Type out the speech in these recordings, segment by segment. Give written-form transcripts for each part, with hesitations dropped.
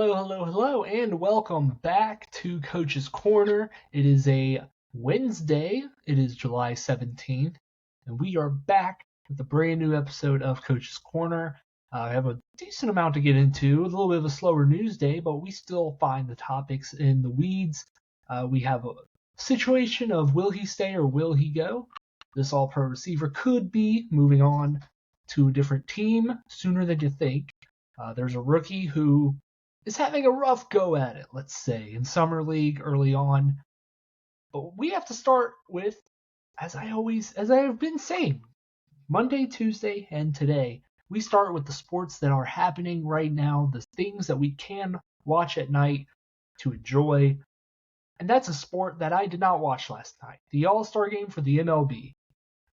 Hello, and welcome back to Coach's Corner. It is a Wednesday. It is July 17th, and we are back with a brand new episode of Coach's Corner. I have a decent amount to get into, a little bit of a slower news day, but we still find the topics in the weeds. We have a situation of will he stay or will he go? This all-pro receiver could be moving on to a different team sooner than you think. There's a rookie who is having a rough go at it, let's say, in summer league early on. But we have to start with, as I have been saying, Monday, Tuesday, and today, we start with the sports that are happening right now, the things that we can watch at night to enjoy. And that's a sport that I did not watch last night, the All-Star game for the MLB.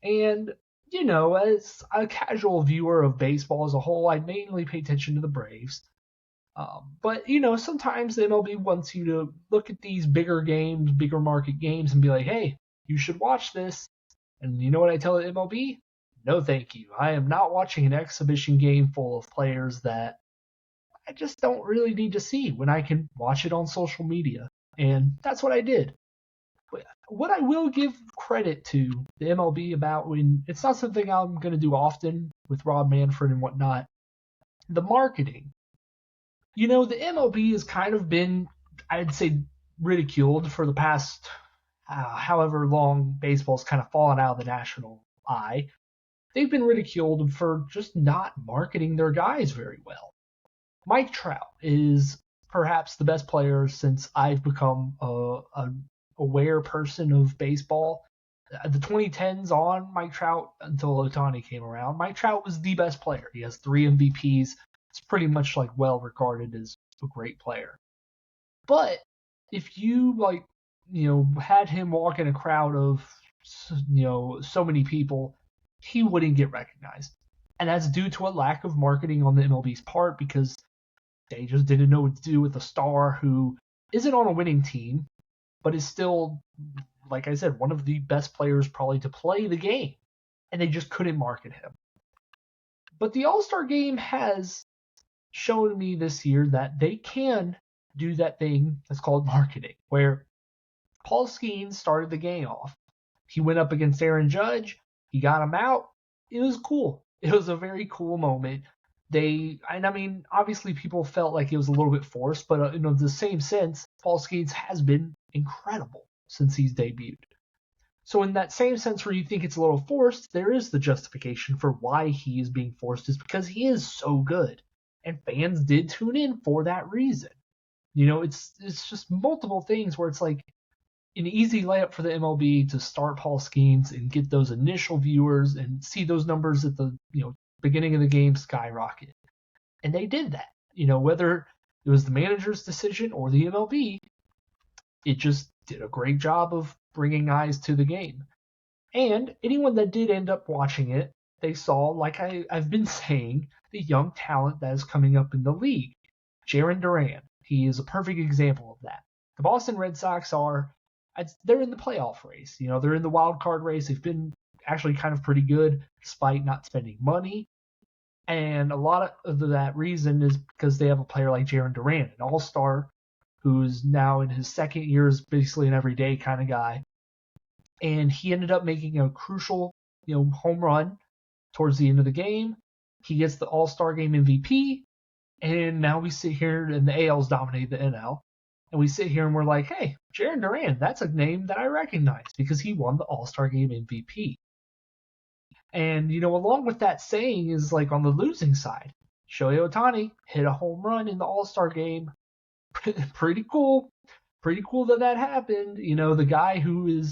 And, as a casual viewer of baseball as a whole, I mainly pay attention to the Braves. But sometimes the MLB wants you to look at these bigger games, bigger market games, and be like, hey, you should watch this. And you know what I tell the MLB? No, thank you. I am not watching an exhibition game full of players that I just don't really need to see when I can watch it on social media. And that's what I did. But what I will give credit to the MLB about, when it's not something I'm going to do often with Rob Manfred and whatnot, the marketing. The MLB has kind of been, I'd say, ridiculed for the past however long baseball's kind of fallen out of the national eye. They've been ridiculed for just not marketing their guys very well. Mike Trout is perhaps the best player since I've become an aware person of baseball. The 2010s on, Mike Trout, until Ohtani came around, Mike Trout was the best player. He has 3 MVPs. It's pretty much well regarded as a great player. But if you had him walk in a crowd of so many people, he wouldn't get recognized. And that's due to a lack of marketing on the MLB's part, because they just didn't know what to do with a star who isn't on a winning team, but is still, like I said, one of the best players probably to play the game. And they just couldn't market him. But the All-Star game has shown me this year that they can do that thing that's called marketing, where Paul Skeens started the game off. He went up against Aaron Judge. He got him out. It was cool. It was a very cool moment. Obviously people felt like it was a little bit forced, but in the same sense, Paul Skeens has been incredible since he's debuted. So in that same sense where you think it's a little forced, there is the justification for why he is being forced, is because he is so good. And fans did tune in for that reason. It's just multiple things where it's like an easy layup for the MLB to start Paul Skeens and get those initial viewers and see those numbers at the beginning of the game skyrocket. And they did that. Whether it was the manager's decision or the MLB, it just did a great job of bringing eyes to the game. And anyone that did end up watching it, they saw, like I've been saying, the young talent that is coming up in the league. Jarren Duran, he is a perfect example of that. The Boston Red Sox they're in the playoff race. They're in the wild card race. They've been actually kind of pretty good despite not spending money. And a lot of that reason is because they have a player like Jarren Duran, an all-star, who's now in his second year, is basically an everyday kind of guy. And he ended up making a crucial, home run towards the end of the game. He gets the All-Star Game MVP, and now we sit here, and the AL's dominated the NL, and we sit here and we're like, hey, Jarren Duran, that's a name that I recognize because he won the All-Star Game MVP. And, along with that saying is on the losing side, Shohei Ohtani hit a home run in the All-Star Game. Pretty cool. Pretty cool that happened. The guy who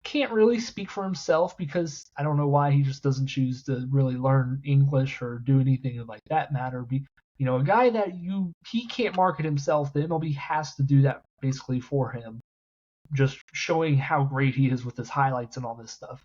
can't really speak for himself, because I don't know why he just doesn't choose to really learn English or do anything like that matter. A guy that he can't market himself, the MLB has to do that basically for him, just showing how great he is with his highlights and all this stuff.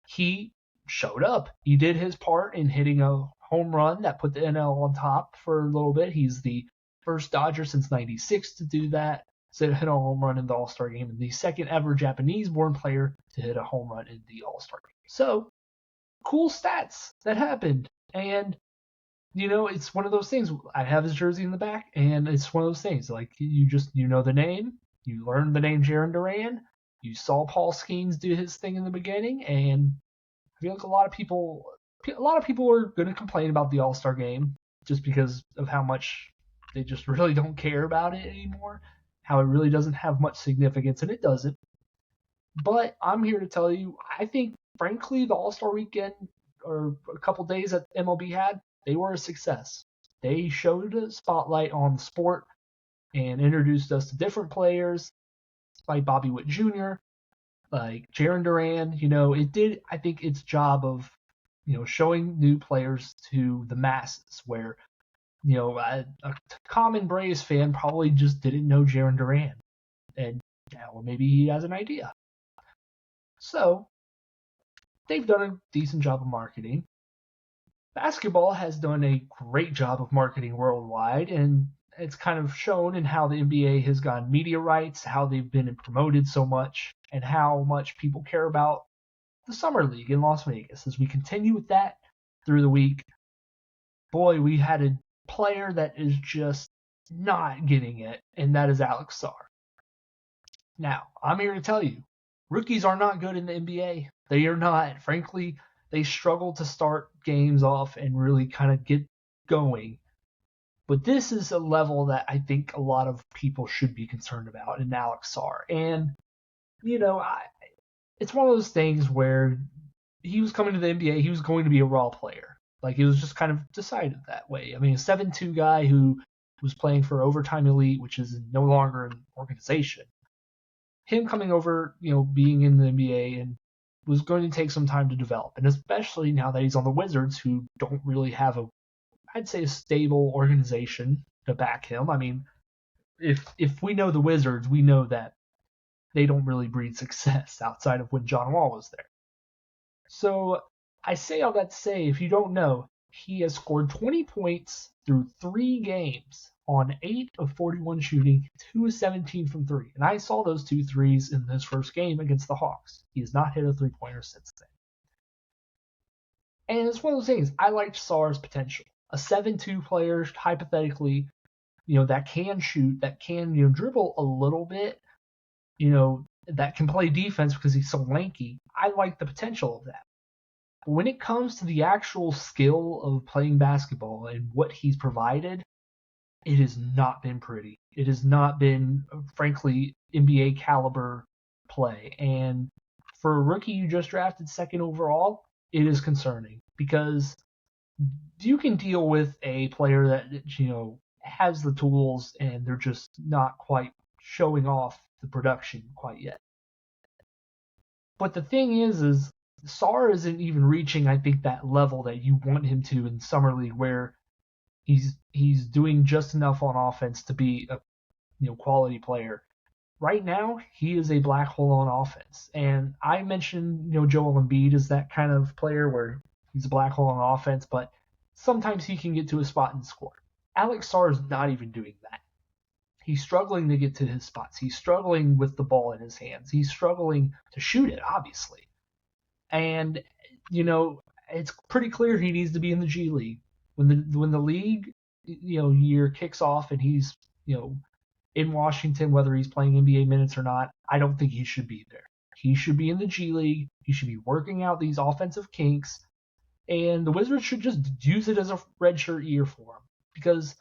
He showed up. He did his part in hitting a home run that put the NL on top for a little bit. He's the first Dodger since '96 to do that. So hit a home run in the All-Star game, and the second ever Japanese-born player to hit a home run in the All-Star game. So, cool stats that happened. And it's one of those things. I have his jersey in the back, and it's one of those things. Like you know the name, you learned the name Jaron Duran, you saw Paul Skeens do his thing in the beginning, and I feel like a lot of people are going to complain about the All-Star game just because of how much they just really don't care about it anymore, how it really doesn't have much significance, and it doesn't. But I'm here to tell you, I think, frankly, the All-Star weekend or a couple days that MLB had, they were a success. They showed a spotlight on the sport and introduced us to different players like Bobby Witt Jr., like Jaron Duran. It did, I think, its job of, showing new players to the masses where, a common Braves fan probably just didn't know Jaron Duran. And now maybe he has an idea. So they've done a decent job of marketing. Basketball has done a great job of marketing worldwide, and it's kind of shown in how the NBA has gotten media rights, how they've been promoted so much, and how much people care about the Summer League in Las Vegas. As we continue with that through the week, boy, we had a player that is just not getting it, and that is Alex Sarr. Now, I'm here to tell you, rookies are not good in the NBA. They are not. Frankly, they struggle to start games off and really kind of get going. But this is a level that I think a lot of people should be concerned about in Alex Sarr. And, it's one of those things where he was coming to the NBA, he was going to be a raw player. Like, it was just kind of decided that way. I mean, a 7'2 guy who was playing for Overtime Elite, which is no longer an organization. Him coming over, being in the NBA and was going to take some time to develop. And especially now that he's on the Wizards, who don't really have I'd say a stable organization to back him. I mean, if we know the Wizards, we know that they don't really breed success outside of when John Wall was there. So I say all that to say, if you don't know, he has scored 20 points through 3 games on 8 of 41 shooting, 2 of 17 from 3. And I saw those 2 threes in his first game against the Hawks. He has not hit a 3-pointer since then. And it's one of those things, I liked Sarr's potential. A 7'2 player, hypothetically, that can shoot, that can, dribble a little bit, that can play defense because he's so lanky. I like the potential of that. But when it comes to the actual skill of playing basketball and what he's provided, it has not been pretty. It has not been, frankly, NBA caliber play. And for a rookie you just drafted second overall, it is concerning because you can deal with a player that, has the tools and they're just not quite showing off the production quite yet. But the thing is Sarr isn't even reaching, I think, that level that you want him to in Summer League where he's doing just enough on offense to be a quality player. Right now, he is a black hole on offense. And I mentioned, Joel Embiid is that kind of player where he's a black hole on offense, but sometimes he can get to a spot and score. Alex Sarr is not even doing that. He's struggling to get to his spots. He's struggling with the ball in his hands. He's struggling to shoot it, obviously. And, it's pretty clear he needs to be in the G League. When the league, year kicks off and he's, in Washington, whether he's playing NBA minutes or not, I don't think he should be there. He should be in the G League. He should be working out these offensive kinks. And the Wizards should just use it as a redshirt year for him. Because,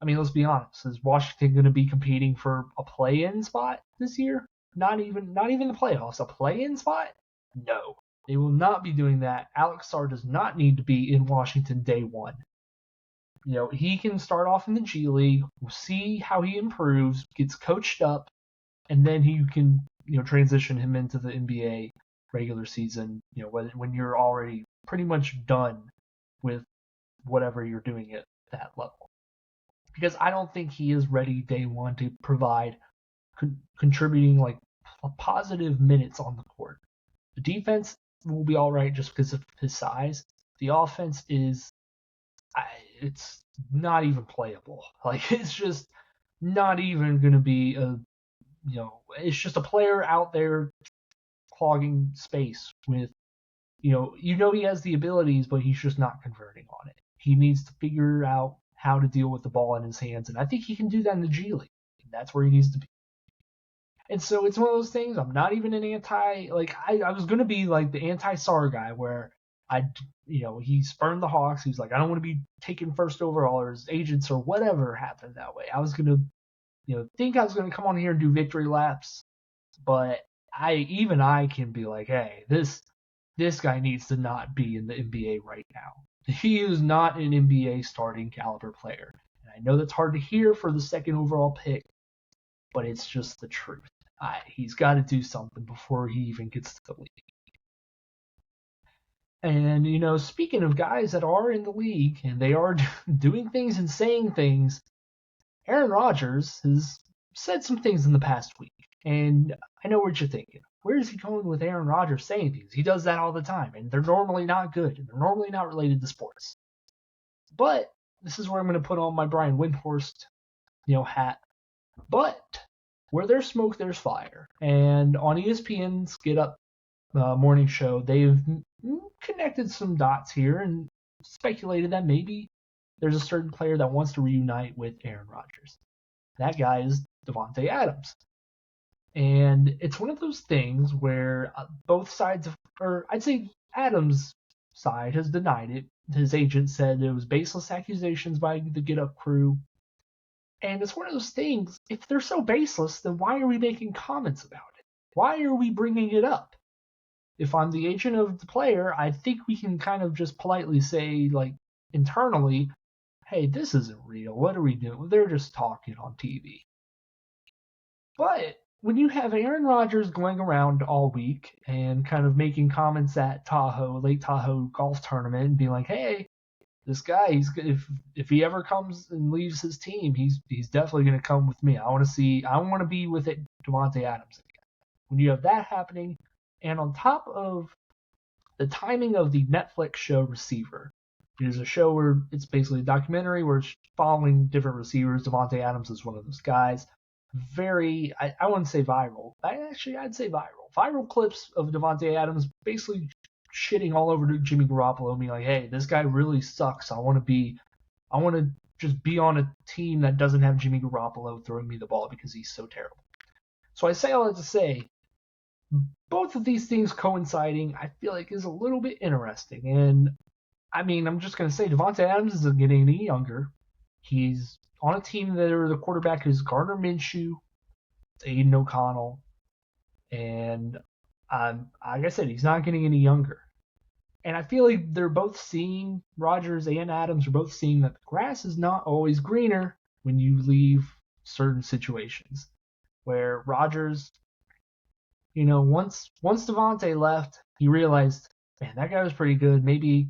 I mean, let's be honest, is Washington going to be competing for a play-in spot this year? Not even the playoffs. A play-in spot? No. They will not be doing that. Alex Sarr does not need to be in Washington day one. He can start off in the G League, we'll see how he improves, gets coached up, and then you can, transition him into the NBA regular season, when you're already pretty much done with whatever you're doing at that level. Because I don't think he is ready day one to provide contributing like positive minutes on the court. The defense will be all right just because of his size. The offense is, it's not even playable. Like, it's just not even going to be it's just a player out there clogging space with, he has the abilities, but he's just not converting on it. He needs to figure out how to deal with the ball in his hands, and I think he can do that in the G League. And that's where he needs to be. And so it's one of those things. I'm not even an anti. Like I was gonna be like the anti-Sarr guy, where he spurned the Hawks. He was like, I don't want to be taken first overall, or his agents or whatever happened that way. I was gonna, think I was gonna come on here and do victory laps, but I can be like, hey, this guy needs to not be in the NBA right now. He is not an NBA starting caliber player. And I know that's hard to hear for the second overall pick, but it's just the truth. He's got to do something before he even gets to the league. And, speaking of guys that are in the league and they are doing things and saying things, Aaron Rodgers has said some things in the past week. And I know what you're thinking. Where is he going with Aaron Rodgers saying things? He does that all the time, and they're normally not good, and they're normally not related to sports. But this is where I'm going to put on my Brian Windhorst, hat. But where there's smoke, there's fire. And on ESPN's Get Up morning show, they've connected some dots here and speculated that maybe there's a certain player that wants to reunite with Aaron Rodgers. That guy is Davante Adams. And it's one of those things where both sides, or I'd say Adams' side has denied it. His agent said it was baseless accusations by the Get Up crew. And it's one of those things, if they're so baseless, then why are we making comments about it? Why are we bringing it up? If I'm the agent of the player, I think we can kind of just politely say, like, internally, hey, this isn't real. What are we doing? They're just talking on TV. But when you have Aaron Rodgers going around all week and kind of making comments at Lake Tahoe golf tournament and being like, hey, this guy, if he ever comes and leaves his team, he's definitely going to come with me. I want to be with Davante Adams again. When you have that happening, and on top of the timing of the Netflix show Receiver, it is a show where it's basically a documentary where it's following different receivers. Davante Adams is one of those guys. I wouldn't say viral. I'd say viral. Viral clips of Davante Adams basically shitting all over to Jimmy Garoppolo, being like, hey, this guy really sucks. I want to just be on a team that doesn't have Jimmy Garoppolo throwing me the ball because he's so terrible. So I say all that to say, both of these things coinciding, I feel like is a little bit interesting. And I mean, I'm just going to say Davante Adams isn't getting any younger. He's on a team that the quarterback is Gardner Minshew, it's Aiden O'Connell, and like I said, he's not getting any younger. And I feel like they're both seeing, Rodgers and Adams are both seeing that the grass is not always greener when you leave certain situations. Where Rodgers, once Davante left, he realized, man, that guy was pretty good. Maybe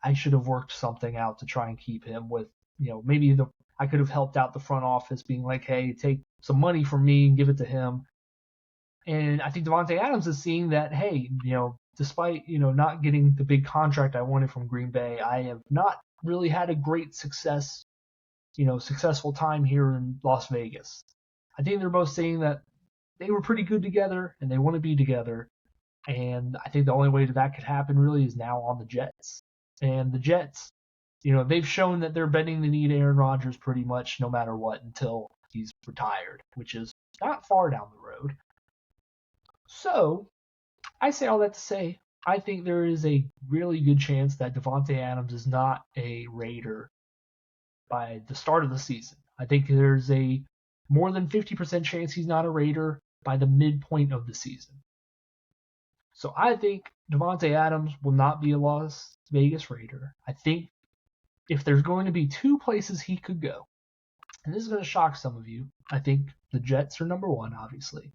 I should have worked something out to try and keep him with, maybe I could have helped out the front office being like, hey, take some money from me and give it to him. And I think Davante Adams is seeing that, hey, despite, not getting the big contract I wanted from Green Bay, I have not really had a great successful time here in Las Vegas. I think they're both saying that they were pretty good together and they want to be together. And I think the only way that could happen really is now on the Jets. And the Jets, they've shown that they're bending the knee to Aaron Rodgers pretty much no matter what until he's retired, which is not far down the road. So I say all that to say, I think there is a really good chance that Davante Adams is not a Raider by the start of the season. I think there's a more than 50% chance he's not a Raider by the midpoint of the season. So I think Davante Adams will not be a Las Vegas Raider. I think if there's going to be two places he could go, and this is going to shock some of you, I think the Jets are number one, obviously.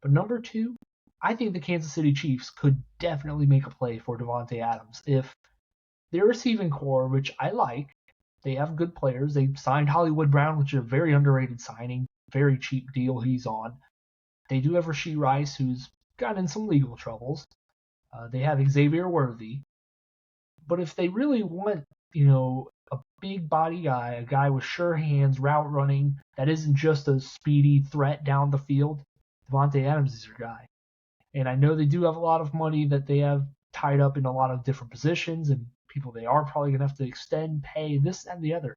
But number two, I think the Kansas City Chiefs could definitely make a play for Davante Adams if their receiving core, which I like, they have good players. They signed Hollywood Brown, which is a very underrated signing, very cheap deal he's on. They do have Rashee Rice, who's gotten in some legal troubles. They have Xavier Worthy. But if they really want, a big body guy, a guy with sure hands, route running, that isn't just a speedy threat down the field, Davante Adams is your guy. And I know they do have a lot of money that they have tied up in a lot of different positions, and people they are probably going to have to extend, pay, this and the other.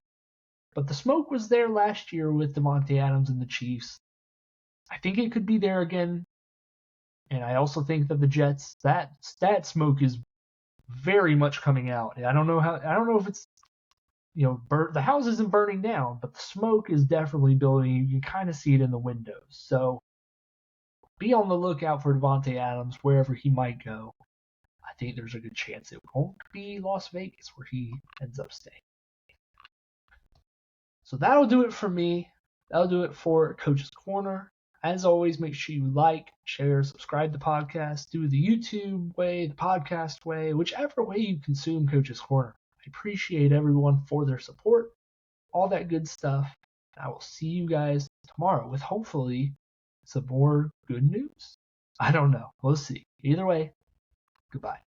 But the smoke was there last year with Davante Adams and the Chiefs. I think it could be there again. And I also think that the Jets, that smoke is very much coming out. I don't know if it's, the house isn't burning down, but the smoke is definitely building. You can kind of see it in the windows. So be on the lookout for Davante Adams wherever he might go. I think there's a good chance it won't be Las Vegas where he ends up staying. So that'll do it for me. That'll do it for Coach's Corner. As always, make sure you like, share, subscribe to the podcast. Do it the YouTube way, the podcast way, whichever way you consume Coach's Corner. I appreciate everyone for their support, all that good stuff. I will see you guys tomorrow with hopefully some more good news. I don't know. We'll see. Either way, goodbye.